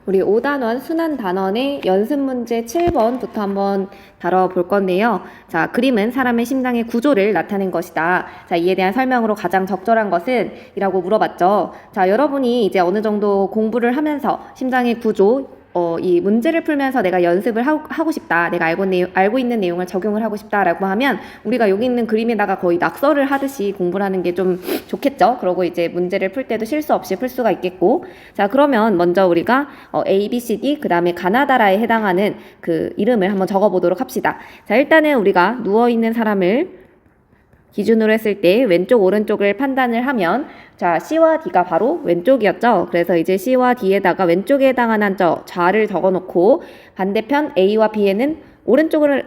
우리 5단원 순환단원의 연습 문제 7번부터 한번 다뤄볼 건데요. 자, 그림은 사람의 심장의 구조를 나타낸 것이다. 자, 이에 대한 설명으로 가장 적절한 것은? 이라고 물어봤죠. 자, 여러분이 이제 어느 정도 공부를 하면서 심장의 구조, 이 문제를 풀면서 내가 연습을 하고 싶다. 내가 알고 있는 내용을 적용을 하고 싶다라고 하면 우리가 여기 있는 그림에다가 거의 낙서를 하듯이 공부를 하는 게 좀 좋겠죠. 그러고 이제 문제를 풀 때도 실수 없이 풀 수가 있겠고. 자, 그러면 먼저 우리가 A, B, C, D 그 다음에 가나다라에 해당하는 그 이름을 한번 적어보도록 합시다. 자, 일단은 우리가 누워있는 사람을 기준으로 했을 때 왼쪽 오른쪽을 판단을 하면 자, C와 D가 바로 왼쪽이었죠. 그래서 이제 C와 D에다가 왼쪽에 해당하는 좌를 적어놓고 반대편 A와 B에는 오른쪽을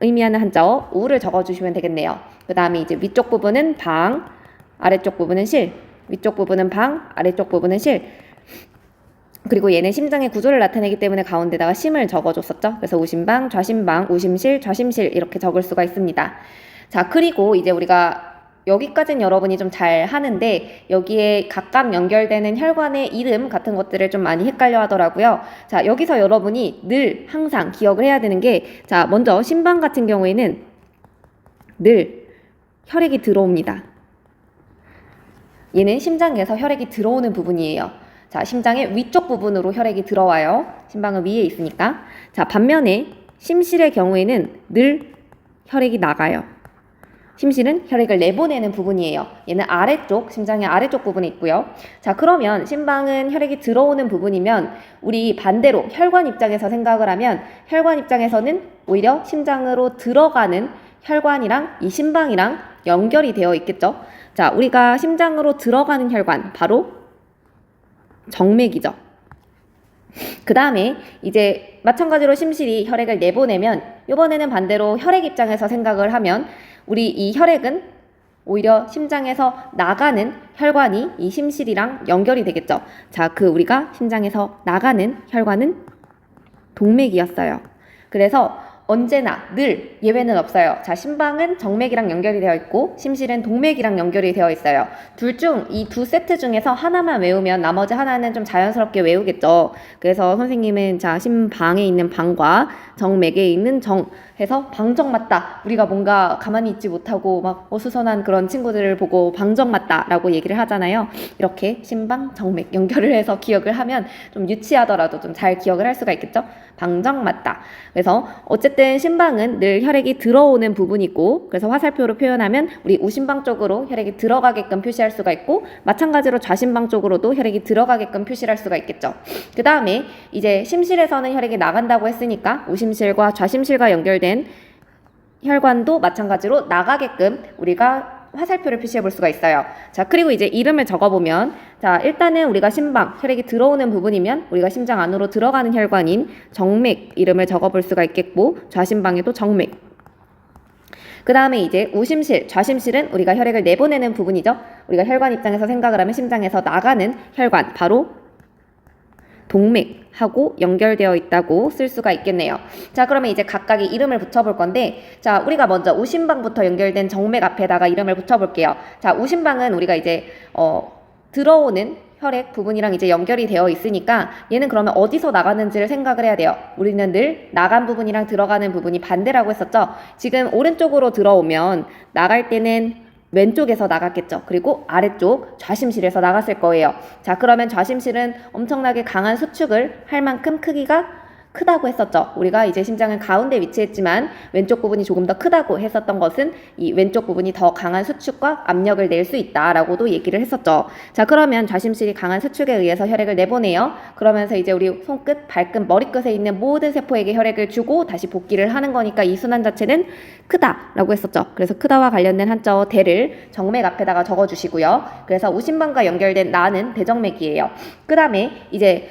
의미하는 한자 우를 적어주시면 되겠네요. 그 다음에 이제 위쪽 부분은 방, 아래쪽 부분은 실, 위쪽 부분은 방, 아래쪽 부분은 실. 그리고 얘는 심장의 구조를 나타내기 때문에 가운데다가 심을 적어줬었죠. 그래서 우심방, 좌심방, 우심실, 좌심실 이렇게 적을 수가 있습니다. 자, 그리고 이제 우리가 여기까지는 여러분이 좀 잘 하는데 여기에 각각 연결되는 혈관의 이름 같은 것들을 좀 많이 헷갈려 하더라고요. 자, 여기서 여러분이 늘 항상 기억을 해야 되는 게 자, 먼저 심방 같은 경우에는 늘 혈액이 들어옵니다. 얘는 심장에서 혈액이 들어오는 부분이에요. 자, 심장의 위쪽 부분으로 혈액이 들어와요. 심방은 위에 있으니까. 자, 반면에 심실의 경우에는 늘 혈액이 나가요. 심실은 혈액을 내보내는 부분이에요. 얘는 아래쪽, 심장의 아래쪽 부분에 있고요. 자, 그러면 심방은 혈액이 들어오는 부분이면 우리 반대로 혈관 입장에서 생각을 하면 혈관 입장에서는 오히려 심장으로 들어가는 혈관이랑 이 심방이랑 연결이 되어 있겠죠. 자, 우리가 심장으로 들어가는 혈관, 바로 정맥이죠. 그 다음에 이제 마찬가지로 심실이 혈액을 내보내면 이번에는 반대로 혈액 입장에서 생각을 하면 우리 이 혈액은 오히려 심장에서 나가는 혈관이 이 심실이랑 연결이 되겠죠. 자, 그 우리가 심장에서 나가는 혈관은 동맥이었어요. 그래서 언제나 늘 예외는 없어요. 자, 심방은 정맥이랑 연결이 되어 있고 심실은 동맥이랑 연결이 되어 있어요. 둘 중 이 두 세트 중에서 하나만 외우면 나머지 하나는 좀 자연스럽게 외우겠죠. 그래서 선생님은 자, 심방에 있는 방과 정맥에 있는 정 해서 방정 맞다. 우리가 뭔가 가만히 있지 못하고 막 어수선한 그런 친구들을 보고 방정 맞다 라고 얘기를 하잖아요. 이렇게 심방, 정맥 연결을 해서 기억을 하면 좀 유치하더라도 좀 잘 기억을 할 수가 있겠죠. 방정 맞다. 그래서 어쨌든 심방은 늘 혈액이 들어오는 부분이고 그래서 화살표로 표현하면 우리 우심방 쪽으로 혈액이 들어가게끔 표시할 수가 있고 마찬가지로 좌심방 쪽으로도 혈액이 들어가게끔 표시를 할 수가 있겠죠. 그 다음에 이제 심실에서는 혈액이 나간다고 했으니까 우심실과 좌심실과 연결된 혈관도 마찬가지로 나가게끔 우리가 화살표를 표시해 볼 수가 있어요. 자, 그리고 이제 이름을 적어보면 자, 일단은 우리가 심방, 혈액이 들어오는 부분이면 우리가 심장 안으로 들어가는 혈관인 정맥 이름을 적어볼 수가 있겠고 좌심방에도 정맥. 그 다음에 이제 우심실, 좌심실은 우리가 혈액을 내보내는 부분이죠. 우리가 혈관 입장에서 생각을 하면 심장에서 나가는 혈관, 바로 동맥하고 연결되어 있다고 쓸 수가 있겠네요. 자, 그러면 이제 각각의 이름을 붙여볼 건데 자, 우리가 먼저 우심방부터 연결된 정맥 앞에다가 이름을 붙여볼게요. 자, 우심방은 우리가 이제 들어오는 혈액 부분이랑 이제 연결이 되어 있으니까 얘는 그러면 어디서 나가는지를 생각을 해야 돼요. 우리는 늘 나간 부분이랑 들어가는 부분이 반대라고 했었죠. 지금 오른쪽으로 들어오면 나갈 때는 왼쪽에서 나갔겠죠. 그리고 아래쪽 좌심실에서 나갔을 거예요. 자, 그러면 좌심실은 엄청나게 강한 수축을 할 만큼 크기가 크다고 했었죠. 우리가 이제 심장은 가운데 위치했지만 왼쪽 부분이 조금 더 크다고 했었던 것은 이 왼쪽 부분이 더 강한 수축과 압력을 낼 수 있다라고도 얘기를 했었죠. 자, 그러면 좌심실이 강한 수축에 의해서 혈액을 내보내요. 그러면서 이제 우리 손끝, 발끝, 머리끝에 있는 모든 세포에게 혈액을 주고 다시 복귀를 하는 거니까 이 순환 자체는 크다라고 했었죠. 그래서 크다와 관련된 한자어 대를 정맥 앞에다가 적어주시고요. 그래서 우심방과 연결된 나는 대정맥이에요. 그 다음에 이제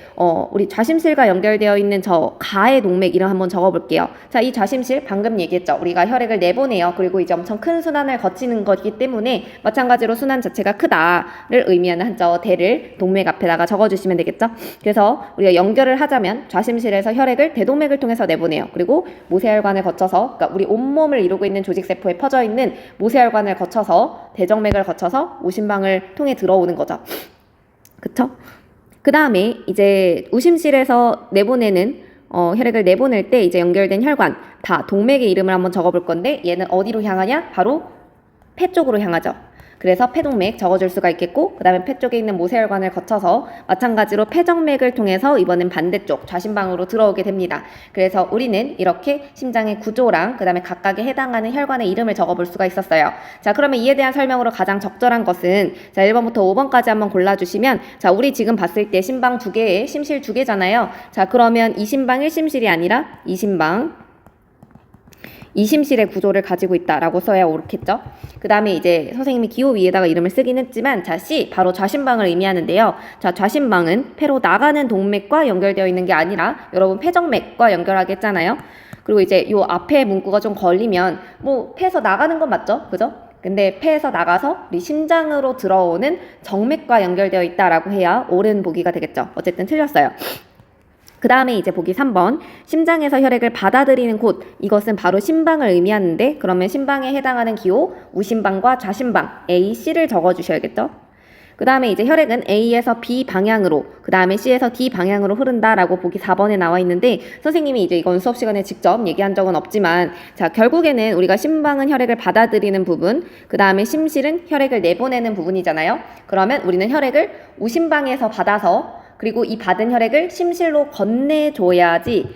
우리 좌심실과 연결되어 있는 저 가의 동맥 이름 한번 적어볼게요. 자, 이 좌심실 방금 얘기했죠. 우리가 혈액을 내보내요. 그리고 이제 엄청 큰 순환을 거치는 거기 때문에 마찬가지로 순환 자체가 크다를 의미하는 한자어 대를 동맥 앞에다가 적어주시면 되겠죠. 그래서 우리가 연결을 하자면 좌심실에서 혈액을 대동맥을 통해서 내보내요. 그리고 모세혈관을 거쳐서 그러니까 우리 온몸을 이루고 있는 조직세포에 퍼져 있는 모세혈관을 거쳐서 대정맥을 거쳐서 우심방을 통해 들어오는 거죠. 그쵸? 그 다음에 이제 우심실에서 내보내는 혈액을 내보낼 때 이제 연결된 혈관 다 동맥의 이름을 한번 적어볼 건데 얘는 어디로 향하냐? 바로 폐 쪽으로 향하죠. 그래서 폐동맥 적어줄 수가 있겠고 그 다음에 폐 쪽에 있는 모세혈관을 거쳐서 마찬가지로 폐정맥을 통해서 이번엔 반대쪽 좌심방으로 들어오게 됩니다. 그래서 우리는 이렇게 심장의 구조랑 그 다음에 각각에 해당하는 혈관의 이름을 적어볼 수가 있었어요. 자, 그러면 이에 대한 설명으로 가장 적절한 것은 자 1번부터 5번까지 한번 골라주시면 자 우리 지금 봤을 때 심방 2개에 심실 2개잖아요. 자 그러면 이 심방 1심실이 아니라 이 심방 2심실의 구조를 가지고 있다라고 써야 옳겠죠. 그 다음에 이제 선생님이 기호 위에다가 이름을 쓰긴 했지만 자 C 바로 좌심방을 의미하는데요. 자 좌심방은 폐로 나가는 동맥과 연결되어 있는 게 아니라 여러분 폐정맥과 연결하겠잖아요. 그리고 이제 요 앞에 문구가 좀 걸리면 뭐 폐에서 나가는 건 맞죠, 그죠? 근데 폐에서 나가서 우리 심장으로 들어오는 정맥과 연결되어 있다라고 해야 옳은 보기가 되겠죠. 어쨌든 틀렸어요. 그 다음에 이제 보기 3번 심장에서 혈액을 받아들이는 곳 이것은 바로 심방을 의미하는데 그러면 심방에 해당하는 기호 우심방과 좌심방 A, C를 적어주셔야겠죠. 그 다음에 이제 혈액은 A에서 B 방향으로 그 다음에 C에서 D 방향으로 흐른다라고 보기 4번에 나와 있는데 선생님이 이제 이건 수업 시간에 직접 얘기한 적은 없지만 자 결국에는 우리가 심방은 혈액을 받아들이는 부분 그 다음에 심실은 혈액을 내보내는 부분이잖아요. 그러면 우리는 혈액을 우심방에서 받아서 그리고 이 받은 혈액을 심실로 건네줘야지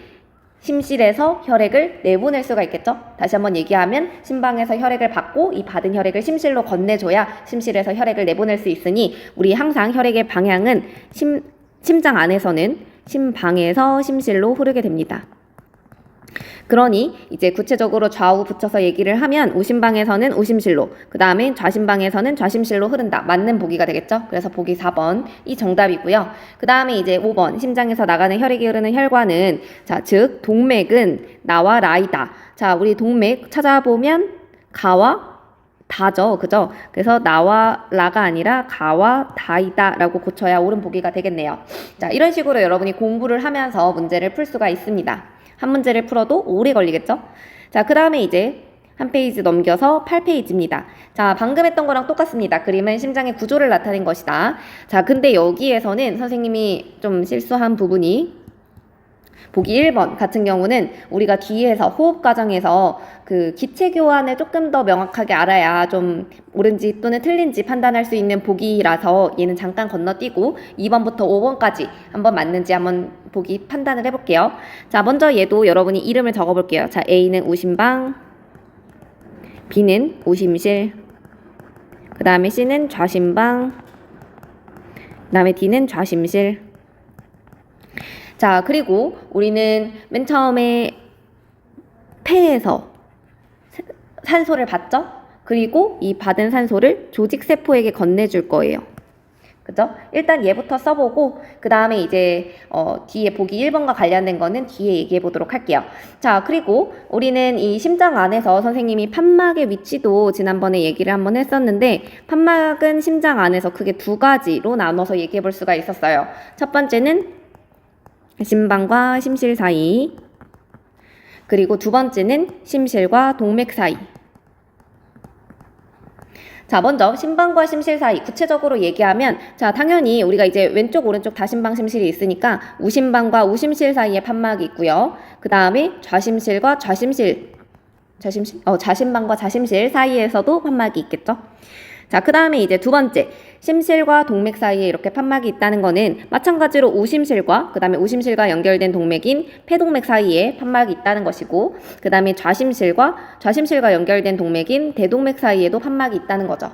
심실에서 혈액을 내보낼 수가 있겠죠. 다시 한번 얘기하면 심방에서 혈액을 받고 이 받은 혈액을 심실로 건네줘야 심실에서 혈액을 내보낼 수 있으니 우리 항상 혈액의 방향은 심장 안에서는 심방에서 심실로 흐르게 됩니다. 그러니 이제 구체적으로 좌우 붙여서 얘기를 하면 우심방에서는 우심실로 그 다음에 좌심방에서는 좌심실로 흐른다. 맞는 보기가 되겠죠. 그래서 보기 4번이 정답이고요. 그 다음에 이제 5번 심장에서 나가는 혈액이 흐르는 혈관은 자, 즉 동맥은 나와 라이다. 자, 우리 동맥 찾아보면 가와 다죠. 그죠? 그래서 나와 라가 아니라 가와 다이다 라고 고쳐야 옳은 보기가 되겠네요. 자, 이런 식으로 여러분이 공부를 하면서 문제를 풀 수가 있습니다. 한 문제를 풀어도 오래 걸리겠죠? 자, 그 다음에 이제 한 페이지 넘겨서 8페이지입니다. 자, 방금 했던 거랑 똑같습니다. 그림은 심장의 구조를 나타낸 것이다. 자, 근데 여기에서는 선생님이 좀 실수한 부분이 보기 1번 같은 경우는 우리가 뒤에서 호흡 과정에서 그 기체 교환을 조금 더 명확하게 알아야 좀 옳은지 또는 틀린지 판단할 수 있는 보기라서 얘는 잠깐 건너뛰고 2번부터 5번까지 한번 맞는지 한번 보기 판단을 해볼게요. 자, 먼저 얘도 여러분이 이름을 적어볼게요. 자, A는 우심방, B는 우심실, 그 다음에 C는 좌심방, 그 다음에 D는 좌심실. 자, 그리고 우리는 맨 처음에 폐에서 산소를 받죠? 그리고 이 받은 산소를 조직세포에게 건네줄 거예요. 그죠? 일단 얘부터 써보고 그 다음에 이제 뒤에 보기 1번과 관련된 거는 뒤에 얘기해 보도록 할게요. 자, 그리고 우리는 이 심장 안에서 선생님이 판막의 위치도 지난번에 얘기를 한번 했었는데 판막은 심장 안에서 크게 두 가지로 나눠서 얘기해 볼 수가 있었어요. 첫 번째는 심방과 심실 사이, 그리고 두 번째는 심실과 동맥 사이. 자, 먼저 심방과 심실 사이 구체적으로 얘기하면 자, 당연히 우리가 이제 왼쪽 오른쪽 다심방 심실이 있으니까 우심방과 우심실 사이에 판막이 있고요. 그 다음에 좌심실과 좌심방과 좌심실 사이에서도 판막이 있겠죠. 자, 그 다음에 이제 두 번째 심실과 동맥 사이에 이렇게 판막이 있다는 거는 마찬가지로 우심실과 그 다음에 우심실과 연결된 동맥인 폐동맥 사이에 판막이 있다는 것이고 그 다음에 좌심실과 연결된 동맥인 대동맥 사이에도 판막이 있다는 거죠.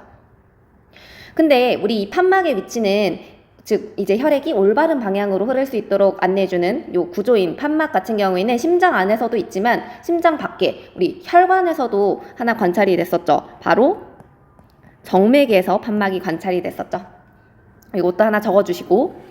근데 우리 이 판막의 위치는 즉 이제 혈액이 올바른 방향으로 흐를 수 있도록 안내해주는 요 구조인 판막 같은 경우에는 심장 안에서도 있지만 심장 밖에 우리 혈관에서도 하나 관찰이 됐었죠. 바로 정맥에서 판막이 관찰이 됐었죠. 이것도 하나 적어주시고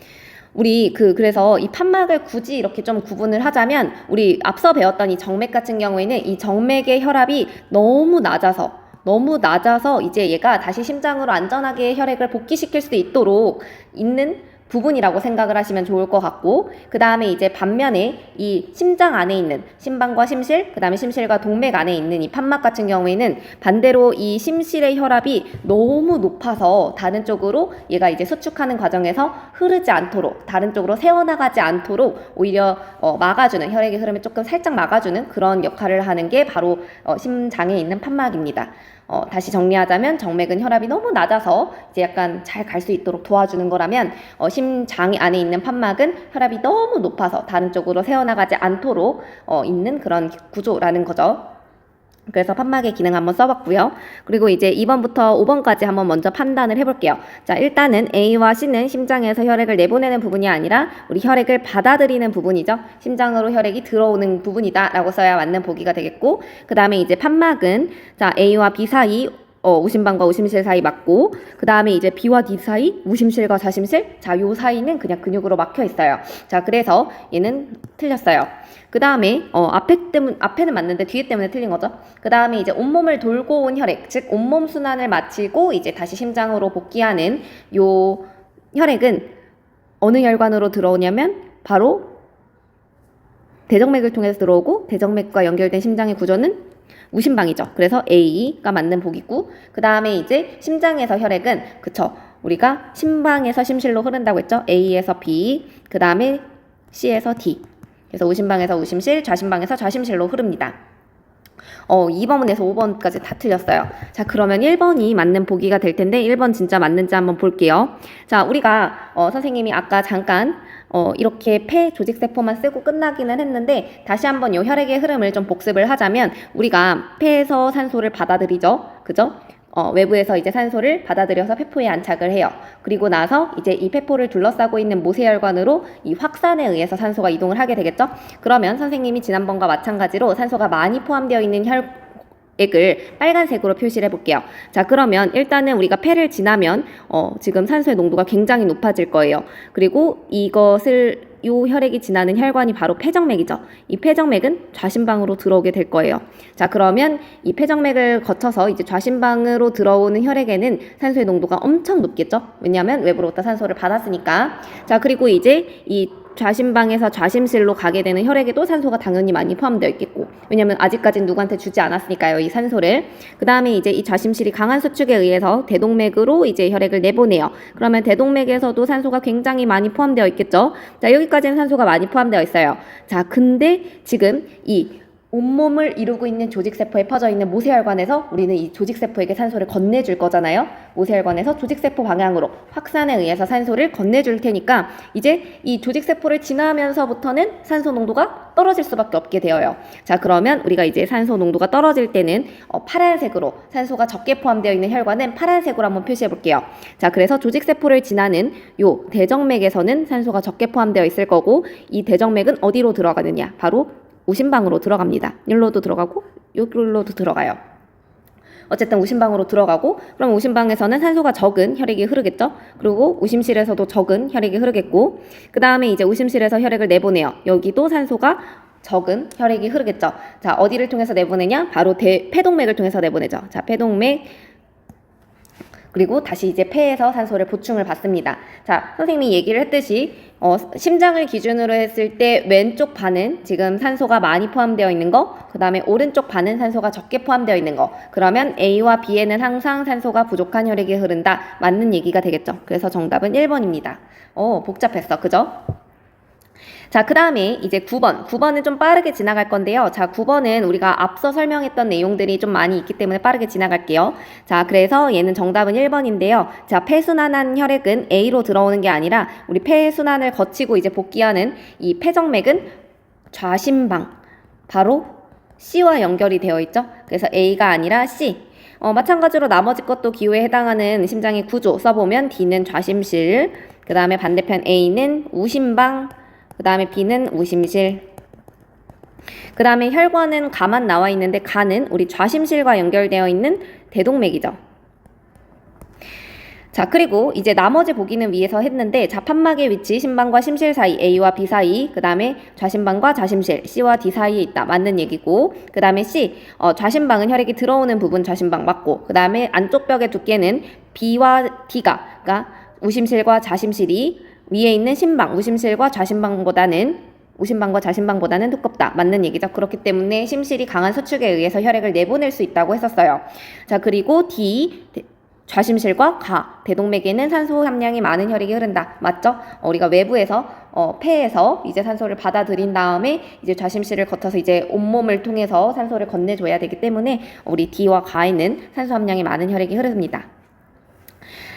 우리 그래서 이 판막을 굳이 이렇게 좀 구분을 하자면 우리 앞서 배웠던 이 정맥 같은 경우에는 이 정맥의 혈압이 너무 낮아서 이제 얘가 다시 심장으로 안전하게 혈액을 복귀시킬 수 있도록 있는 부분이라고 생각을 하시면 좋을 것 같고, 그 다음에 이제 반면에 이 심장 안에 있는 심방과 심실, 그 다음에 심실과 동맥 안에 있는 이 판막 같은 경우에는 반대로 이 심실의 혈압이 너무 높아서 다른 쪽으로 얘가 이제 수축하는 과정에서 흐르지 않도록, 다른 쪽으로 새어나가지 않도록 오히려 막아주는, 혈액의 흐름을 조금 살짝 막아주는 그런 역할을 하는 게 바로 심장에 있는 판막입니다. 다시 정리하자면 정맥은 혈압이 너무 낮아서 이제 약간 잘 갈 수 있도록 도와주는 거라면 심장 안에 있는 판막은 혈압이 너무 높아서 다른 쪽으로 새어나가지 않도록 있는 그런 구조라는 거죠. 그래서 판막의 기능 한번 써봤고요. 그리고 이제 2번부터 5번까지 한번 먼저 판단을 해볼게요. 자, 일단은 A와 C는 심장에서 혈액을 내보내는 부분이 아니라 우리 혈액을 받아들이는 부분이죠. 심장으로 혈액이 들어오는 부분이다 라고 써야 맞는 보기가 되겠고, 그 다음에 이제 판막은 자, A와 B 사이 우심방과 우심실 사이 맞고, 그 다음에 이제 B와 D 사이, 우심실과 좌심실, 자, 요 사이는 그냥 근육으로 막혀 있어요. 자, 그래서 얘는 틀렸어요. 그 다음에 앞에는 맞는데 뒤에 때문에 틀린 거죠. 그 다음에 이제 온몸을 돌고 온 혈액, 즉 온몸 순환을 마치고 이제 다시 심장으로 복귀하는 요 혈액은 어느 혈관으로 들어오냐면 바로 대정맥을 통해서 들어오고, 대정맥과 연결된 심장의 구조는 우심방이죠. 그래서 A가 맞는 보기고, 그 다음에 이제 심장에서 혈액은 그쵸, 우리가 심방에서 심실로 흐른다고 했죠. A에서 B, 그 다음에 C에서 D. 그래서 우심방에서 우심실, 좌심방에서 좌심실로 흐릅니다. 2번에서 5번까지 다 틀렸어요. 자, 그러면 1번이 맞는 보기가 될 텐데 1번 진짜 맞는지 한번 볼게요. 자, 우리가 선생님이 아까 잠깐 이렇게 폐 조직세포만 쓰고 끝나기는 했는데 다시 한번 이 혈액의 흐름을 좀 복습을 하자면, 우리가 폐에서 산소를 받아들이죠. 그죠? 외부에서 이제 산소를 받아들여서 폐포에 안착을 해요. 그리고 나서 이제 이 폐포를 둘러싸고 있는 모세혈관으로 이 확산에 의해서 산소가 이동을 하게 되겠죠. 그러면 선생님이 지난번과 마찬가지로 산소가 많이 포함되어 있는 혈액을 빨간색으로 표시를 해볼게요. 자, 그러면 일단은 우리가 폐를 지나면 지금 산소의 농도가 굉장히 높아질 거예요. 그리고 요 혈액이 지나는 혈관이 바로 폐정맥이죠. 이 폐정맥은 좌심방으로 들어오게 될 거예요. 자, 그러면 이 폐정맥을 거쳐서 이제 좌심방으로 들어오는 혈액에는 산소의 농도가 엄청 높겠죠. 왜냐하면 외부로부터 산소를 받았으니까. 자, 그리고 이제 이 좌심방에서 좌심실로 가게 되는 혈액에도 산소가 당연히 많이 포함되어 있겠고, 왜냐면 아직까지는 누구한테 주지 않았으니까요, 이 산소를. 그 다음에 이제 이 좌심실이 강한 수축에 의해서 대동맥으로 이제 혈액을 내보내요. 그러면 대동맥에서도 산소가 굉장히 많이 포함되어 있겠죠. 자, 여기까지는 산소가 많이 포함되어 있어요. 자, 근데 지금 이 온몸을 이루고 있는 조직세포에 퍼져 있는 모세혈관에서 우리는 이 조직세포에게 산소를 건네줄 거잖아요. 모세혈관에서 조직세포 방향으로 확산에 의해서 산소를 건네줄 테니까 이제 이 조직세포를 지나면서부터는 산소 농도가 떨어질 수밖에 없게 되어요. 자, 그러면 우리가 이제 산소 농도가 떨어질 때는 파란색으로, 산소가 적게 포함되어 있는 혈관은 파란색으로 한번 표시해 볼게요. 자, 그래서 조직세포를 지나는 요 대정맥에서는 산소가 적게 포함되어 있을 거고, 이 대정맥은 어디로 들어가느냐? 바로 우심방으로 들어갑니다. 여기로도 들어가고 여기로도 들어가요. 어쨌든 우심방으로 들어가고, 그럼 우심방에서는 산소가 적은 혈액이 흐르겠죠. 그리고 우심실에서도 적은 혈액이 흐르겠고, 그 다음에 이제 우심실에서 혈액을 내보내요. 여기도 산소가 적은 혈액이 흐르겠죠. 자, 어디를 통해서 내보내냐? 바로 폐동맥을 통해서 내보내죠. 자, 폐동맥, 그리고 다시 이제 폐에서 산소를 보충을 받습니다. 자, 선생님이 얘기를 했듯이 심장을 기준으로 했을 때 왼쪽 반은 지금 산소가 많이 포함되어 있는 거, 그 다음에 오른쪽 반은 산소가 적게 포함되어 있는 거. 그러면 A와 B에는 항상 산소가 부족한 혈액이 흐른다. 맞는 얘기가 되겠죠. 그래서 정답은 1번입니다. 복잡했어. 그죠? 자, 그 다음에 이제 9번은 좀 빠르게 지나갈 건데요. 자, 9번은 우리가 앞서 설명했던 내용들이 좀 많이 있기 때문에 빠르게 지나갈게요. 자, 그래서 얘는 정답은 1번인데요. 자, 폐순환한 혈액은 A로 들어오는 게 아니라 우리 폐순환을 거치고 이제 복귀하는 이 폐정맥은 좌심방, 바로 C와 연결이 되어 있죠. 그래서 A가 아니라 C. 마찬가지로 나머지 것도 기호에 해당하는 심장의 구조 써보면 D는 좌심실, 그 다음에 반대편 A는 우심방, 그 다음에 B는 우심실, 그 다음에 혈관은 가만 나와 있는데 가는 우리 좌심실과 연결되어 있는 대동맥이죠. 자, 그리고 이제 나머지 보기는 위에서 했는데, 자, 판막의 위치 심방과 심실 사이, A와 B 사이, 그 다음에 좌심방과 좌심실, C와 D 사이에 있다. 맞는 얘기고, 그 다음에 C, 좌심방은 혈액이 들어오는 부분 좌심방 맞고, 그 다음에 안쪽 벽의 두께는 B와 D가, 그러니까 우심실과 좌심실이 위에 있는 심방, 우심실과 우심방과 좌심방보다는 두껍다. 맞는 얘기죠. 그렇기 때문에 심실이 강한 수축에 의해서 혈액을 내보낼 수 있다고 했었어요. 자, 그리고 D, 좌심실과 대동맥에는 산소 함량이 많은 혈액이 흐른다. 맞죠? 우리가 외부에서 폐에서 이제 산소를 받아들인 다음에 이제 좌심실을 거쳐서 이제 온몸을 통해서 산소를 건네줘야 되기 때문에 우리 D와 가에는 산소 함량이 많은 혈액이 흐릅니다.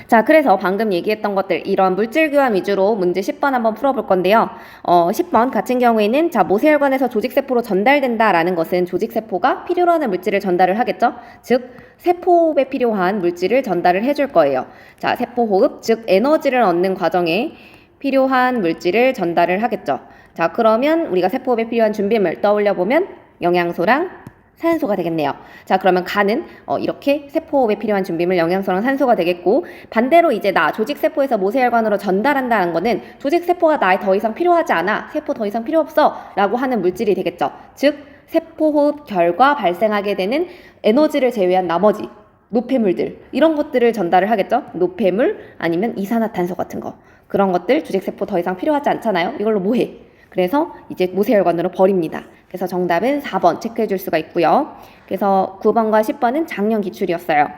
자, 그래서 방금 얘기했던 것들, 이런 물질 교환 위주로 문제 10번 한번 풀어볼 건데요. 10번 같은 경우에는 자, 모세혈관에서 조직세포로 전달된다라는 것은 조직세포가 필요로 하는 물질을 전달을 하겠죠. 즉, 세포호흡에 필요한 물질을 전달을 해줄 거예요. 자, 세포호흡, 즉 에너지를 얻는 과정에 필요한 물질을 전달을 하겠죠. 자, 그러면 우리가 세포호흡에 필요한 준비물 떠올려보면 영양소랑 산소가 되겠네요. 자, 그러면 간은 이렇게 세포호흡에 필요한 준비물 영양소랑 산소가 되겠고, 반대로 이제 조직세포에서 모세혈관으로 전달한다는 거는 조직세포가 나에 더 이상 필요하지 않아, 세포 더 이상 필요 없어 라고 하는 물질이 되겠죠. 즉 세포호흡 결과 발생하게 되는 에너지를 제외한 나머지 노폐물들, 이런 것들을 전달을 하겠죠. 노폐물 아니면 이산화탄소 같은 거, 그런 것들 조직세포 더 이상 필요하지 않잖아요. 이걸로 뭐해? 그래서 이제 모세혈관으로 버립니다. 그래서 정답은 4번 체크해 줄 수가 있고요. 그래서 9번과 10번은 장년 기출이었어요.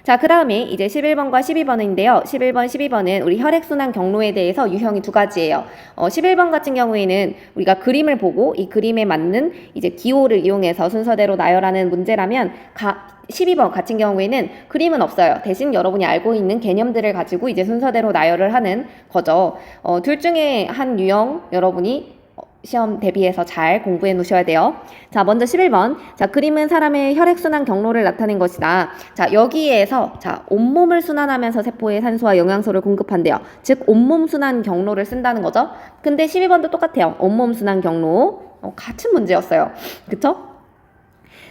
자, 그 다음에 이제 11번과 12번인데요. 11번, 12번은 우리 혈액순환 경로에 대해서 유형이 두 가지예요. 11번 같은 경우에는 우리가 그림을 보고 이 그림에 맞는 이제 기호를 이용해서 순서대로 나열하는 문제라면 12번 같은 경우에는 그림은 없어요. 대신 여러분이 알고 있는 개념들을 가지고 이제 순서대로 나열을 하는 거죠. 둘 중에 한 유형 여러분이 시험 대비해서 잘 공부해 놓으셔야 돼요. 자, 먼저 11번. 자, 그림은 사람의 혈액순환 경로를 나타낸 것이다. 자, 여기에서 자, 온몸을 순환하면서 세포에 산소와 영양소를 공급한대요. 즉, 온몸 순환 경로를 쓴다는 거죠. 근데 12번도 똑같아요. 온몸 순환 경로. 같은 문제였어요. 그쵸?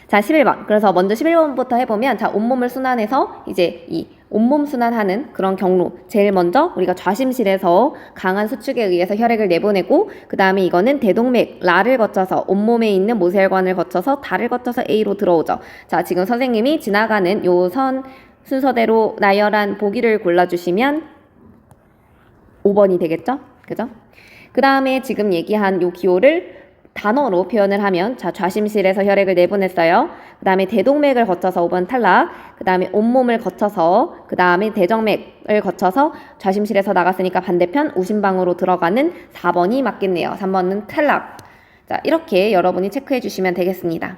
자, 11번. 그래서 먼저 11번부터 해보면, 자, 온몸을 순환해서 이제 이 온몸 순환하는 그런 경로. 제일 먼저 우리가 좌심실에서 강한 수축에 의해서 혈액을 내보내고, 그 다음에 이거는 대동맥, 라를 거쳐서 온몸에 있는 모세혈관을 거쳐서 다를 거쳐서 A로 들어오죠. 자, 지금 선생님이 지나가는 요 선 순서대로 나열한 보기를 골라주시면 5번이 되겠죠? 그죠? 그 다음에 지금 얘기한 요 기호를 단어로 표현을 하면, 자, 좌심실에서 혈액을 내보냈어요. 그 다음에 대동맥을 거쳐서 5번 탈락. 그 다음에 온몸을 거쳐서, 그 다음에 대정맥을 거쳐서 좌심실에서 나갔으니까 반대편 우심방으로 들어가는 4번이 맞겠네요. 3번은 탈락. 자, 이렇게 여러분이 체크해 주시면 되겠습니다.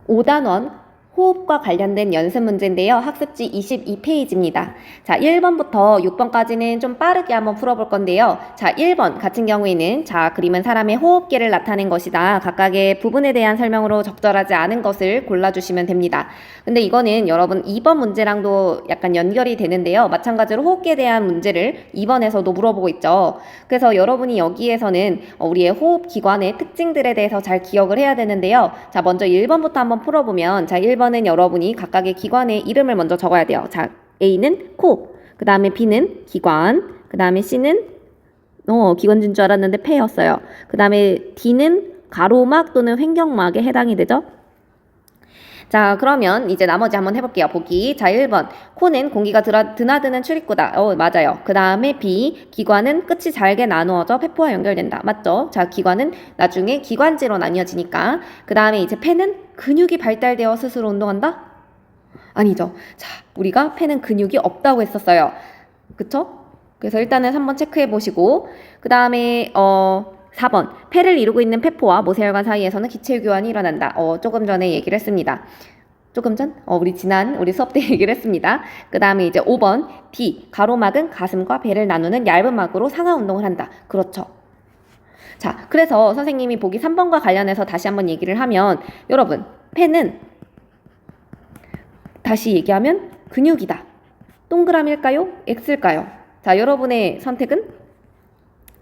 5단원 호흡과 관련된 연습 문제인데요. 학습지 22페이지입니다. 자, 1번부터 6번까지는 좀 빠르게 한번 풀어볼 건데요. 자, 1번 같은 경우에는 자, 그림은 사람의 호흡기를 나타낸 것이다. 각각의 부분에 대한 설명으로 적절하지 않은 것을 골라주시면 됩니다. 근데 이거는 여러분 2번 문제랑도 약간 연결이 되는데요. 마찬가지로 호흡기에 대한 문제를 2번에서도 물어보고 있죠. 그래서 여러분이 여기에서는 우리의 호흡기관의 특징들에 대해서 잘 기억을 해야 되는데요. 자, 먼저 1번부터 한번 풀어보면, 자, 1번은 여러분이 각각의 기관의 이름을 먼저 적어야 돼요. 자, A는 코, 그 다음에 B는 기관, 그 다음에 C는 기관지인 줄 알았는데 폐였어요. 그 다음에 D는 가로막 또는 횡격막에 해당이 되죠. 자, 그러면 이제 나머지 한번 해볼게요. 보기. 자, 1번. 코는 공기가 드나드는 출입구다. 맞아요. 그 다음에 B. 기관은 끝이 잘게 나누어져 폐포와 연결된다. 맞죠? 자, 기관은 나중에 기관지로 나뉘어지니까. 그 다음에 이제 폐는 근육이 발달되어 스스로 운동한다? 아니죠. 자, 우리가 폐는 근육이 없다고 했었어요. 그쵸? 그래서 일단은 한번 체크해 보시고, 그 다음에 4번. 폐를 이루고 있는 폐포와 모세혈관 사이에서는 기체 교환이 일어난다. 조금 전에 얘기를 했습니다. 조금 전? 우리 수업 때 얘기를 했습니다. 그 다음에 이제 5번. D. 가로막은 가슴과 배를 나누는 얇은 막으로 상하 운동을 한다. 그렇죠. 자, 그래서 선생님이 보기 3번과 관련해서 다시 한번 얘기를 하면, 여러분, 폐는 다시 얘기하면 근육이다. 동그라미일까요? X일까요? 자, 여러분의 선택은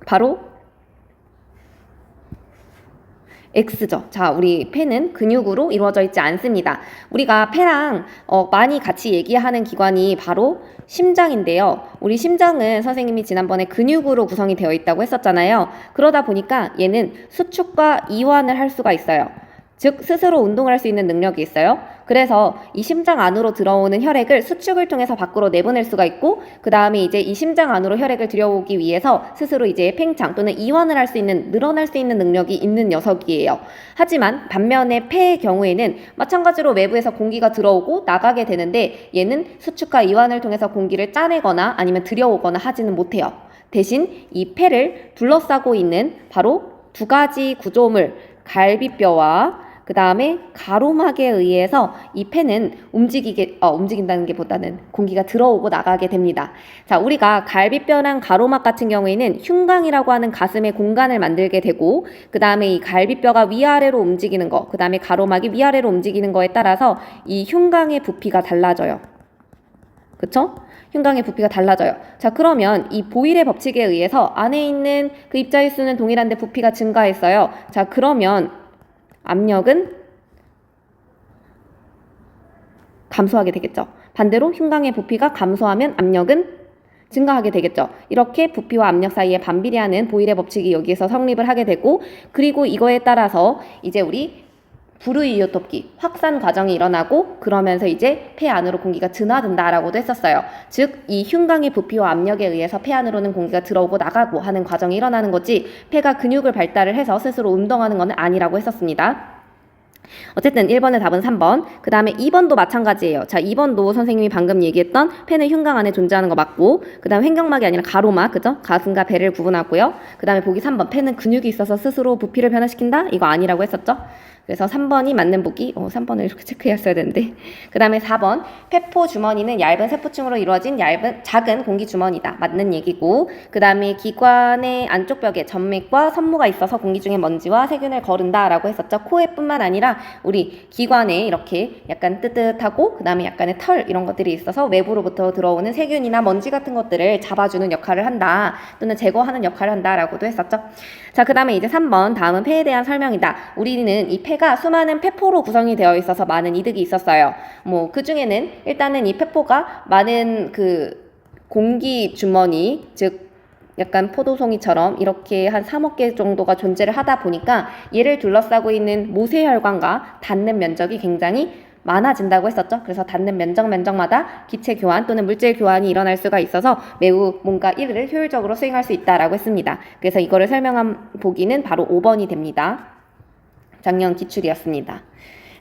바로 X죠. 자, 우리 폐는 근육으로 이루어져 있지 않습니다. 우리가 폐랑 많이 같이 얘기하는 기관이 바로 심장인데요. 우리 심장은 선생님이 지난번에 근육으로 구성이 되어 있다고 했었잖아요. 그러다 보니까 얘는 수축과 이완을 할 수가 있어요. 즉 스스로 운동을 할 수 있는 능력이 있어요. 그래서 이 심장 안으로 들어오는 혈액을 수축을 통해서 밖으로 내보낼 수가 있고, 그 다음에 이제 이 심장 안으로 혈액을 들여오기 위해서 스스로 이제 팽창 또는 이완을 할 수 있는, 늘어날 수 있는 능력이 있는 녀석이에요. 하지만 반면에 폐의 경우에는 마찬가지로 외부에서 공기가 들어오고 나가게 되는데, 얘는 수축과 이완을 통해서 공기를 짜내거나 아니면 들여오거나 하지는 못해요. 대신 이 폐를 둘러싸고 있는 바로 두 가지 구조물, 갈비뼈와 그 다음에 가로막에 의해서 이 폐는 움직인다는 게 보다는 공기가 들어오고 나가게 됩니다. 자, 우리가 갈비뼈랑 가로막 같은 경우에는 흉곽이라고 하는 가슴의 공간을 만들게 되고, 그 다음에 이 갈비뼈가 위아래로 움직이는 거, 그 다음에 가로막이 위아래로 움직이는 거에 따라서 이 흉곽의 부피가 달라져요. 그쵸? 흉곽의 부피가 달라져요. 자, 그러면 이 보일의 법칙에 의해서 안에 있는 그 입자의 수는 동일한데 부피가 증가했어요. 자, 그러면 압력은 감소하게 되겠죠. 반대로 흉곽의 부피가 감소하면 압력은 증가하게 되겠죠. 이렇게 부피와 압력 사이에 반비례하는 보일의 법칙이 여기에서 성립을 하게 되고, 그리고 이거에 따라서 이제 우리 부르이오톱기 확산 과정이 일어나고, 그러면서 이제 폐 안으로 공기가 드나든다라고도 했었어요. 즉 이 흉곽의 부피와 압력에 의해서 폐 안으로는 공기가 들어오고 나가고 하는 과정이 일어나는 거지, 폐가 근육을 발달을 해서 스스로 운동하는 것은 아니라고 했었습니다. 어쨌든 1번의 답은 3번. 그 다음에 2번도 마찬가지예요. 자, 2번도 선생님이 방금 얘기했던 폐는 흉곽 안에 존재하는 거 맞고, 그 다음 횡격막이 아니라 가로막, 그죠? 가슴과 배를 구분하고요. 그 다음에 보기 3번, 폐는 근육이 있어서 스스로 부피를 변화시킨다? 이거 아니라고 했었죠? 그래서 3번이 맞는 보기. 3번을 이렇게 체크했어야 되는데. 그 다음에 4번, 폐포 주머니는 얇은 세포층으로 이루어진 작은 공기 주머니다. 맞는 얘기고, 그 다음에 기관의 안쪽 벽에 점맥과 섬무가 있어서 공기 중에 먼지와 세균을 거른다라고 했었죠. 코에 뿐만 아니라 우리 기관에 이렇게 약간 뜨뜻하고, 그 다음에 약간의 털 이런 것들이 있어서 외부로부터 들어오는 세균이나 먼지 같은 것들을 잡아주는 역할을 한다, 또는 제거하는 역할을 한다라고도 했었죠. 자, 그 다음에 이제 3번, 다음은 폐에 대한 설명이다. 우리는 이 폐가 수많은 폐포로 구성이 되어 있어서 많은 이득이 있었어요. 그 중에는 일단은 이 폐포가 많은 그 공기 주머니, 즉 약간 포도송이처럼 이렇게 한 3억 개 정도가 존재를 하다 보니까 얘를 둘러싸고 있는 모세혈관과 닿는 면적이 굉장히 많아진다고 했었죠. 그래서 닿는 면적마다 기체 교환 또는 물질 교환이 일어날 수가 있어서 매우 뭔가 일을 효율적으로 수행할 수 있다라고 했습니다. 그래서 이거를 설명한 보기는 바로 5번이 됩니다. 작년 기출이었습니다.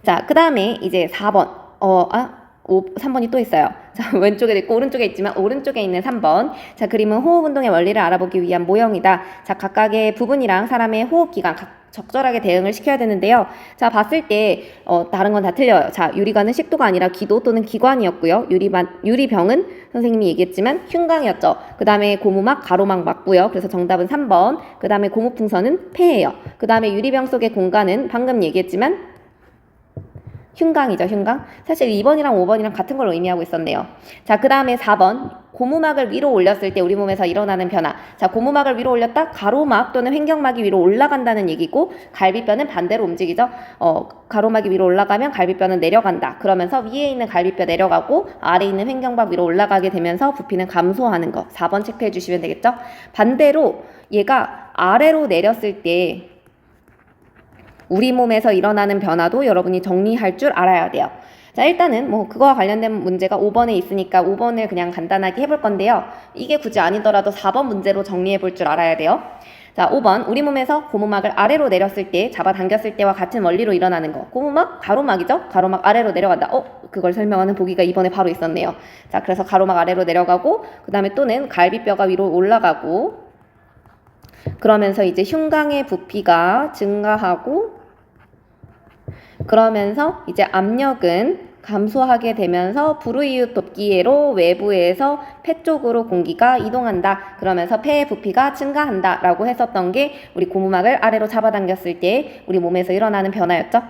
자, 그 다음에 이제 4번. 3번이 또 있어요. 자, 왼쪽에 있고 오른쪽에 있지만 오른쪽에 있는 3번. 자, 그림은 호흡 운동의 원리를 알아보기 위한 모형이다. 자, 각각의 부분이랑 사람의 호흡 기관 적절하게 대응을 시켜야 되는데요. 자, 봤을 때 다른 건 다 틀려요. 자, 유리관은 식도가 아니라 기도 또는 기관이었고요. 유리병은 선생님이 얘기했지만 흉곽이었죠. 그 다음에 고무막, 가로막 맞고요. 그래서 정답은 3번. 그 다음에 고무풍선은 폐예요. 그 다음에 유리병 속의 공간은 방금 얘기했지만 흉곽이죠, 흉곽. 사실 2번이랑 5번이랑 같은 걸 의미하고 있었네요. 자, 그 다음에 4번. 고무막을 위로 올렸을 때 우리 몸에서 일어나는 변화. 자, 고무막을 위로 올렸다 가로막 또는 횡격막이 위로 올라간다는 얘기고, 갈비뼈는 반대로 움직이죠. 가로막이 위로 올라가면 갈비뼈는 내려간다. 그러면서 위에 있는 갈비뼈 내려가고 아래에 있는 횡격막 위로 올라가게 되면서 부피는 감소하는 거. 4번 체크해 주시면 되겠죠. 반대로 얘가 아래로 내렸을 때 우리 몸에서 일어나는 변화도 여러분이 정리할 줄 알아야 돼요. 자, 일단은 그거와 관련된 문제가 5번에 있으니까 5번을 그냥 간단하게 해볼 건데요. 이게 굳이 아니더라도 4번 문제로 정리해 볼 줄 알아야 돼요. 자, 5번. 우리 몸에서 고무막을 아래로 내렸을 때, 잡아당겼을 때와 같은 원리로 일어나는 거. 고무막, 가로막이죠? 가로막 아래로 내려간다. 그걸 설명하는 보기가 이번에 바로 있었네요. 자, 그래서 가로막 아래로 내려가고, 그 다음에 또는 갈비뼈가 위로 올라가고, 그러면서 이제 흉곽의 부피가 증가하고, 그러면서 이제 압력은 감소하게 되면서 부르이웃돕기로 외부에서 폐 쪽으로 공기가 이동한다. 그러면서 폐의 부피가 증가한다 라고 했었던 게 우리 고무막을 아래로 잡아당겼을 때 우리 몸에서 일어나는 변화였죠.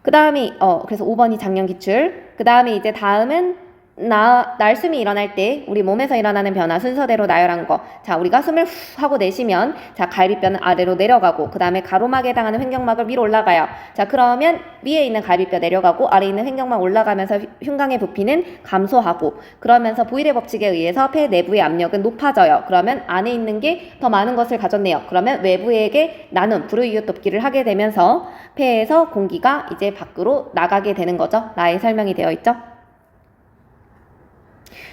그 다음에 그래서 5번이 작년 기출. 그 다음에 이제 다음은 날숨이 일어날 때 우리 몸에서 일어나는 변화 순서대로 나열한 거. 자, 우리가 숨을 후 하고 내쉬면 자, 갈비뼈는 아래로 내려가고 그 다음에 가로막에 해당하는 횡격막을 위로 올라가요. 자, 그러면 위에 있는 갈비뼈 내려가고 아래에 있는 횡격막 올라가면서 흉곽의 부피는 감소하고 그러면서 보일의 법칙에 의해서 폐 내부의 압력은 높아져요. 그러면 안에 있는 게 더 많은 것을 가졌네요. 그러면 외부에게 나눔, 불우이웃 돕기를 하게 되면서 폐에서 공기가 이제 밖으로 나가게 되는 거죠. 나의 설명이 되어 있죠.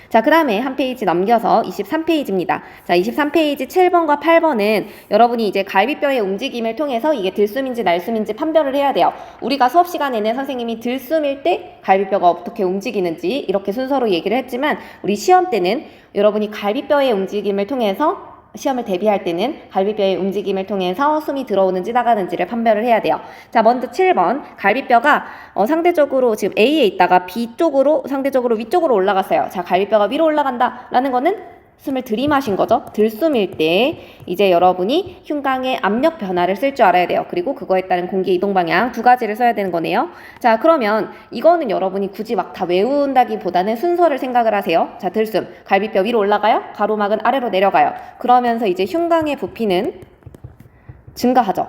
자, 그 다음에 한 페이지 넘겨서 23페이지입니다. 자, 23페이지 7번과 8번은 여러분이 이제 갈비뼈의 움직임을 통해서 이게 들숨인지 날숨인지 판별을 해야 돼요. 우리가 수업 시간에는 선생님이 들숨일 때 갈비뼈가 어떻게 움직이는지 이렇게 순서로 얘기를 했지만 우리 시험 때는 여러분이 갈비뼈의 움직임을 통해서 시험을 대비할 때는 갈비뼈의 움직임을 통해서 숨이 들어오는지 나가는지를 판별을 해야 돼요. 자, 먼저 7번 갈비뼈가 상대적으로 지금 A에 있다가 B 쪽으로 상대적으로 위쪽으로 올라갔어요. 자, 갈비뼈가 위로 올라간다 라는 거는 숨을 들이마신 거죠. 들숨일 때 이제 여러분이 흉곽의 압력 변화를 쓸 줄 알아야 돼요. 그리고 그거에 따른 공기 이동 방향 두 가지를 써야 되는 거네요. 자, 그러면 이거는 여러분이 굳이 막 다 외운다기보다는 순서를 생각을 하세요. 자, 들숨 갈비뼈 위로 올라가요. 가로막은 아래로 내려가요. 그러면서 이제 흉곽의 부피는 증가하죠.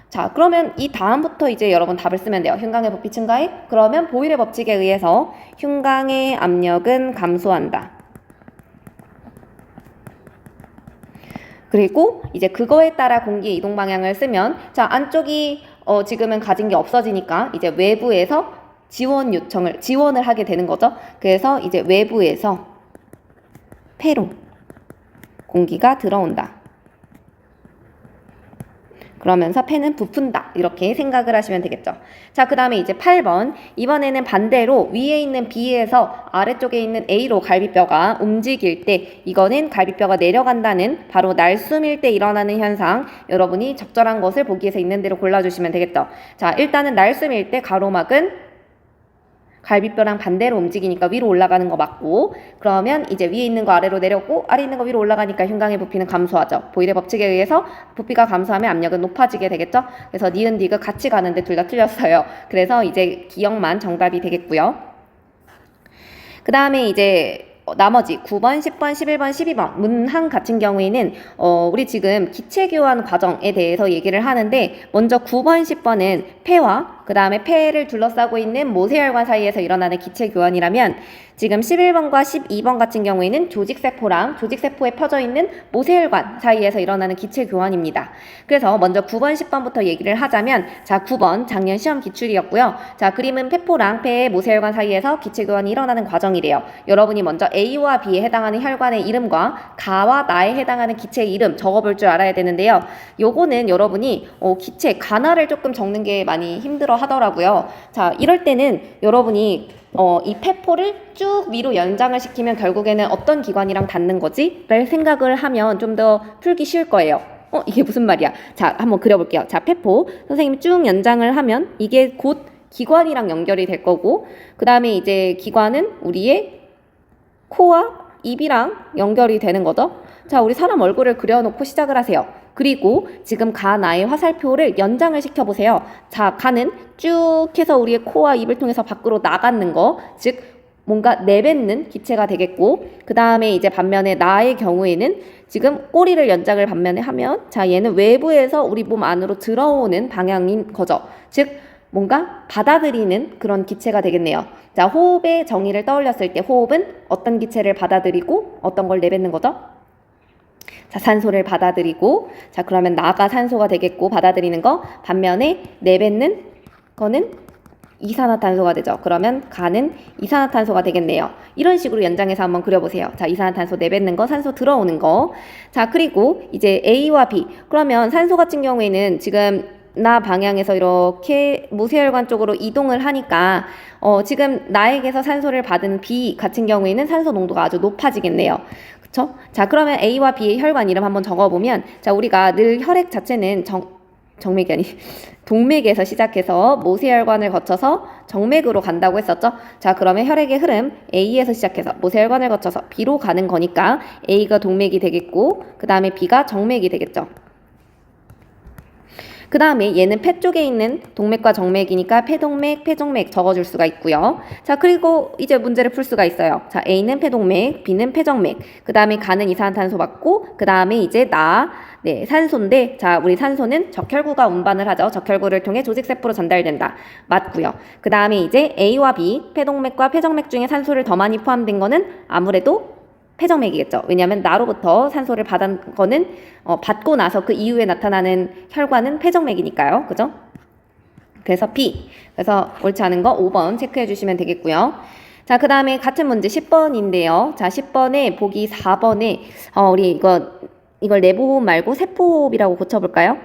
자, 그러면 이 다음부터 이제 여러분 답을 쓰면 돼요. 흉곽의 부피 증가해? 그러면 보일의 법칙에 의해서 흉곽의 압력은 감소한다. 그리고 이제 그거에 따라 공기의 이동 방향을 쓰면 자, 안쪽이 지금은 가진 게 없어지니까 이제 외부에서 지원을 하게 되는 거죠. 그래서 이제 외부에서 폐로 공기가 들어온다. 그러면서 폐는 부푼다. 이렇게 생각을 하시면 되겠죠. 자, 그 다음에 이제 8번. 이번에는 반대로 위에 있는 B에서 아래쪽에 있는 A로 갈비뼈가 움직일 때 이거는 갈비뼈가 내려간다는 바로 날숨일 때 일어나는 현상. 여러분이 적절한 것을 보기에서 있는 대로 골라주시면 되겠죠. 자, 일단은 날숨일 때 가로막은 갈비뼈랑 반대로 움직이니까 위로 올라가는 거 맞고 그러면 이제 위에 있는 거 아래로 내렸고 아래 있는 거 위로 올라가니까 흉곽의 부피는 감소하죠. 보일의 법칙에 의해서 부피가 감소하면 압력은 높아지게 되겠죠. 그래서 니은 디귿 같이 가는데 둘 다 틀렸어요. 그래서 이제 기억만 정답이 되겠고요. 그 다음에 이제 나머지 9번, 10번, 11번, 12번 문항 같은 경우에는 우리 지금 기체 교환 과정에 대해서 얘기를 하는데 먼저 9번, 10번은 폐와 그 다음에 폐를 둘러싸고 있는 모세혈관 사이에서 일어나는 기체 교환이라면 지금 11번과 12번 같은 경우에는 조직세포랑 조직세포에 퍼져 있는 모세혈관 사이에서 일어나는 기체 교환입니다. 그래서 먼저 9번, 10번부터 얘기를 하자면 자, 9번 작년 시험 기출이었고요. 자, 그림은 폐포랑 폐의 모세혈관 사이에서 기체 교환이 일어나는 과정이래요. 여러분이 먼저 A와 B에 해당하는 혈관의 이름과 가와 나에 해당하는 기체의 이름 적어볼 줄 알아야 되는데요. 요거는 여러분이 기체, 가나를 조금 적는 게 많이 힘들어 하더라고요. 자, 이럴 때는 여러분이 이 폐포를 쭉 위로 연장을 시키면 결국에는 어떤 기관이랑 닿는 거지? 를 생각을 하면 좀 더 풀기 쉬울 거예요. 이게 무슨 말이야? 자, 한번 그려볼게요. 자, 폐포 선생님이 쭉 연장을 하면 이게 곧 기관이랑 연결이 될 거고 그 다음에 이제 기관은 우리의 코와 입이랑 연결이 되는 거죠. 자, 우리 사람 얼굴을 그려놓고 시작을 하세요. 그리고 지금 가 나의 화살표를 연장을 시켜보세요. 자, 가는 쭉 해서 우리의 코와 입을 통해서 밖으로 나가는 거, 즉 뭔가 내뱉는 기체가 되겠고 그 다음에 이제 반면에 나의 경우에는 지금 꼬리를 연장을 반면에 하면 자, 얘는 외부에서 우리 몸 안으로 들어오는 방향인 거죠. 즉 뭔가 받아들이는 그런 기체가 되겠네요. 자, 호흡의 정의를 떠올렸을 때 호흡은 어떤 기체를 받아들이고 어떤 걸 내뱉는 거죠? 자, 산소를 받아들이고 자, 그러면 나가 산소가 되겠고 받아들이는 거 반면에 내뱉는 거는 이산화탄소가 되죠. 그러면 가는 이산화탄소가 되겠네요. 이런 식으로 연장해서 한번 그려보세요. 자, 이산화탄소 내뱉는 거, 산소 들어오는 거. 자, 그리고 이제 A와 B. 그러면 산소 같은 경우에는 지금 나 방향에서 이렇게 모세혈관 쪽으로 이동을 하니까 지금 나에게서 산소를 받은 B 같은 경우에는 산소 농도가 아주 높아지겠네요. 그쵸? 자, 그러면 A와 B의 혈관 이름 한번 적어보면 자, 우리가 늘 혈액 자체는 정맥이 아니 동맥에서 시작해서 모세혈관을 거쳐서 정맥으로 간다고 했었죠. 자, 그러면 혈액의 흐름 A에서 시작해서 모세혈관을 거쳐서 B로 가는 거니까 A가 동맥이 되겠고 그 다음에 B가 정맥이 되겠죠. 그 다음에 얘는 폐 쪽에 있는 동맥과 정맥이니까 폐동맥, 폐정맥 적어줄 수가 있고요. 자, 그리고 이제 문제를 풀 수가 있어요. 자, A는 폐동맥, B는 폐정맥. 그 다음에 가는 이산화탄소 맞고, 그 다음에 이제 네, 산소인데, 자, 우리 산소는 적혈구가 운반을 하죠. 적혈구를 통해 조직세포로 전달된다. 맞고요. 그 다음에 이제 A와 B, 폐동맥과 폐정맥 중에 산소를 더 많이 포함된 거는 아무래도 폐정맥이겠죠. 왜냐하면 나로부터 산소를 받은 거는 받고 나서 그 이후에 나타나는 혈관은 폐정맥이니까요. 그죠? 그래서 B. 그래서 옳지 않은 거 5번 체크해 주시면 되겠고요. 자, 그 다음에 같은 문제 10번인데요. 자, 10번에 보기 4번에 우리 이걸 내부호흡 말고 세포호흡이라고 고쳐볼까요?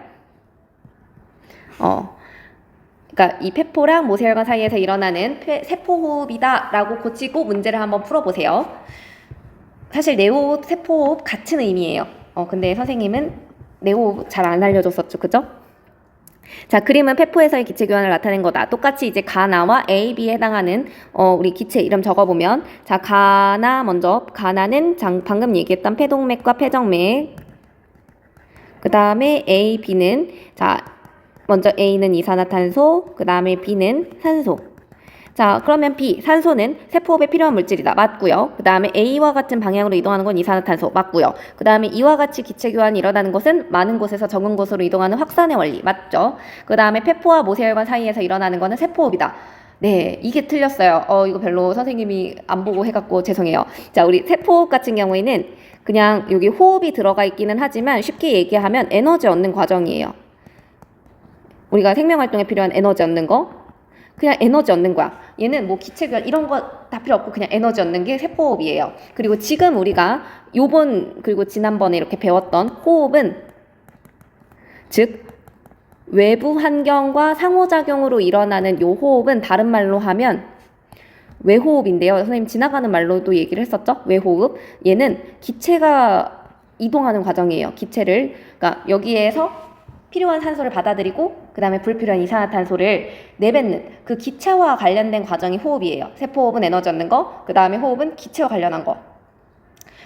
그러니까 이 폐포랑 모세혈관 사이에서 일어나는 세포호흡이다라고 고치고 문제를 한번 풀어보세요. 사실 내호흡, 세포호흡 같은 의미예요. 근데 선생님은 내호흡 잘 안 알려줬었죠. 그죠? 자, 그림은 폐포에서의 기체 교환을 나타낸 거다. 똑같이 이제 가나와 A, B에 해당하는 우리 기체 이름 적어보면, 자, 가나는 방금 얘기했던 폐동맥과 폐정맥. 그 다음에 A, B는 자, 먼저 A는 이산화탄소, 그 다음에 B는 산소. 자, 그러면 B, 산소는 세포호흡에 필요한 물질이다. 맞고요. 그 다음에 A와 같은 방향으로 이동하는 건 이산화탄소. 맞고요. 그 다음에 이와 같이 기체 교환이 일어나는 것은 많은 곳에서 적은 곳으로 이동하는 확산의 원리. 맞죠? 그 다음에 폐포와 모세혈관 사이에서 일어나는 거는 세포호흡이다. 네, 이게 틀렸어요. 이거 별로 선생님이 안 보고 해갖고 죄송해요. 자, 우리 세포호흡 같은 경우에는 그냥 여기 호흡이 들어가 있기는 하지만 쉽게 얘기하면 에너지 얻는 과정이에요. 우리가 생명활동에 필요한 에너지 얻는 거. 그냥 에너지 얻는 거야. 얘는 뭐 기체교환 이런 거 다 필요 없고 그냥 에너지 얻는 게 세포호흡이에요. 그리고 지금 우리가 그리고 지난번에 이렇게 배웠던 호흡은 즉 외부 환경과 상호작용으로 일어나는 요 호흡은 다른 말로 하면 외호흡인데요. 선생님 지나가는 말로도 얘기를 했었죠. 외호흡. 얘는 기체가 이동하는 과정이에요. 그러니까 여기에서 필요한 산소를 받아들이고 그 다음에 불필요한 이산화탄소를 내뱉는 그 기체와 관련된 과정이 호흡이에요. 세포호흡은 에너지 얻는 거, 그 다음에 호흡은 기체와 관련한 거.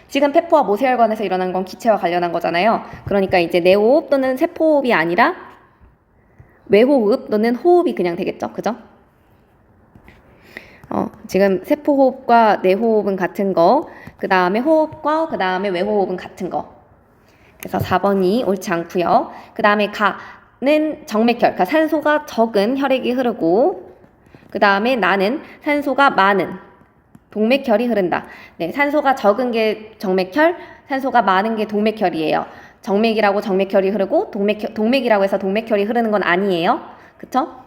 지금 폐포와 모세혈관에서 일어난 건 기체와 관련한 거잖아요. 그러니까 이제 내호흡 또는 세포호흡이 아니라 외호흡 또는 호흡이 그냥 되겠죠. 그죠? 지금 세포호흡과 내호흡은 같은 거, 그 다음에 호흡과 그 다음에 외호흡은 같은 거. 그래서 4번이 옳지 않고요. 그 다음에 가는 정맥혈, 그러니까 산소가 적은 혈액이 흐르고 그 다음에 나는 산소가 많은 동맥혈이 흐른다. 네, 산소가 적은 게 정맥혈, 산소가 많은 게 동맥혈이에요. 정맥이라고 정맥혈이 흐르고 동맥이라고 해서 동맥혈이 흐르는 건 아니에요. 그쵸?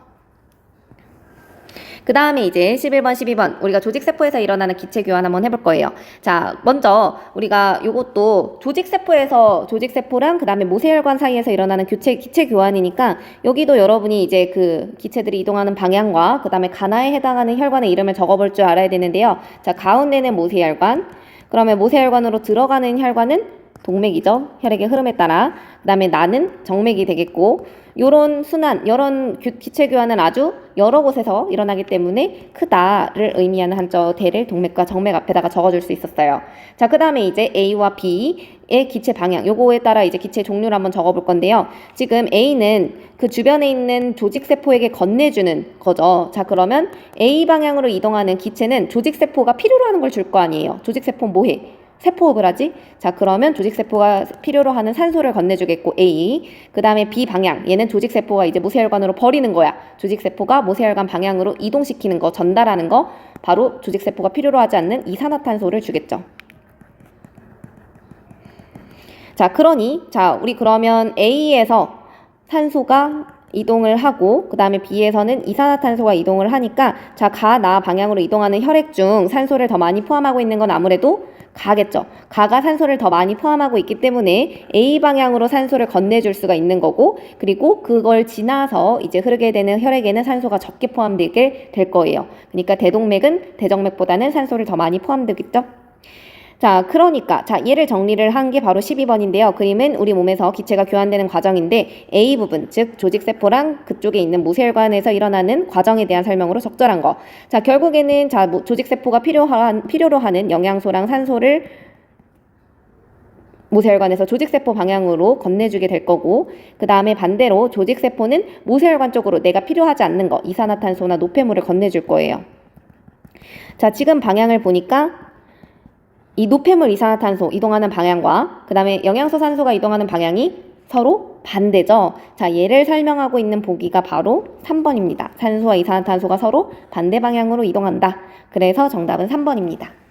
그 다음에 이제 11번, 12번 우리가 조직세포에서 일어나는 기체 교환 한번 해볼 거예요. 자, 먼저 우리가 요것도 조직세포랑 그 다음에 모세혈관 사이에서 일어나는 기체 교환이니까 여기도 여러분이 이제 그 기체들이 이동하는 방향과 그 다음에 가나에 해당하는 혈관의 이름을 적어볼 줄 알아야 되는데요. 자, 가운데는 모세혈관, 그러면 모세혈관으로 들어가는 혈관은 동맥이죠. 혈액의 흐름에 따라. 그 다음에 나는 정맥이 되겠고 요런 기체 교환은 아주 여러 곳에서 일어나기 때문에 크다를 의미하는 한자 대를 동맥과 정맥 앞에다가 적어줄 수 있었어요. 자, 그 다음에 이제 A와 B의 기체 방향 요거에 따라 이제 기체 종류를 한번 적어볼 건데요. 지금 A는 그 주변에 있는 조직세포에게 건네주는 거죠. 자, 그러면 A 방향으로 이동하는 기체는 조직세포가 필요로 하는 걸 줄 거 아니에요. 조직세포 뭐해? 세포호흡을 하지? 자, 그러면 조직세포가 필요로 하는 산소를 건네주겠고 A. 그 다음에 B 방향. 얘는 조직세포가 이제 모세혈관으로 버리는 거야. 조직세포가 모세혈관 방향으로 이동시키는 거, 전달하는 거. 바로 조직세포가 필요로 하지 않는 이산화탄소를 주겠죠. 자, 우리 그러면 A에서 산소가 이동을 하고 그 다음에 B에서는 이산화탄소가 이동을 하니까 자, 나 방향으로 이동하는 혈액 중 산소를 더 많이 포함하고 있는 건 아무래도 가겠죠. 가가 산소를 더 많이 포함하고 있기 때문에 A 방향으로 산소를 건네줄 수가 있는 거고 그리고 그걸 지나서 이제 흐르게 되는 혈액에는 산소가 적게 포함되게 될 거예요. 그러니까 대동맥은 대정맥보다는 산소를 더 많이 포함되겠죠. 자, 그러니까 얘를 정리를 한 게 바로 12번인데요. 그림은 우리 몸에서 기체가 교환되는 과정인데 A 부분, 즉 조직세포랑 그쪽에 있는 모세혈관에서 일어나는 과정에 대한 설명으로 적절한 거. 자, 결국에는 조직세포가 필요로 하는 영양소랑 산소를 모세혈관에서 조직세포 방향으로 건네주게 될 거고, 그 다음에 반대로 조직세포는 모세혈관 쪽으로 내가 필요하지 않는 거, 이산화탄소나 노폐물을 건네줄 거예요. 자, 지금 방향을 보니까 이 노폐물, 이산화탄소 이동하는 방향과 그 다음에 영양소, 산소가 이동하는 방향이 서로 반대죠. 자, 얘를 설명하고 있는 보기가 바로 3번입니다. 산소와 이산화탄소가 서로 반대 방향으로 이동한다. 그래서 정답은 3번입니다.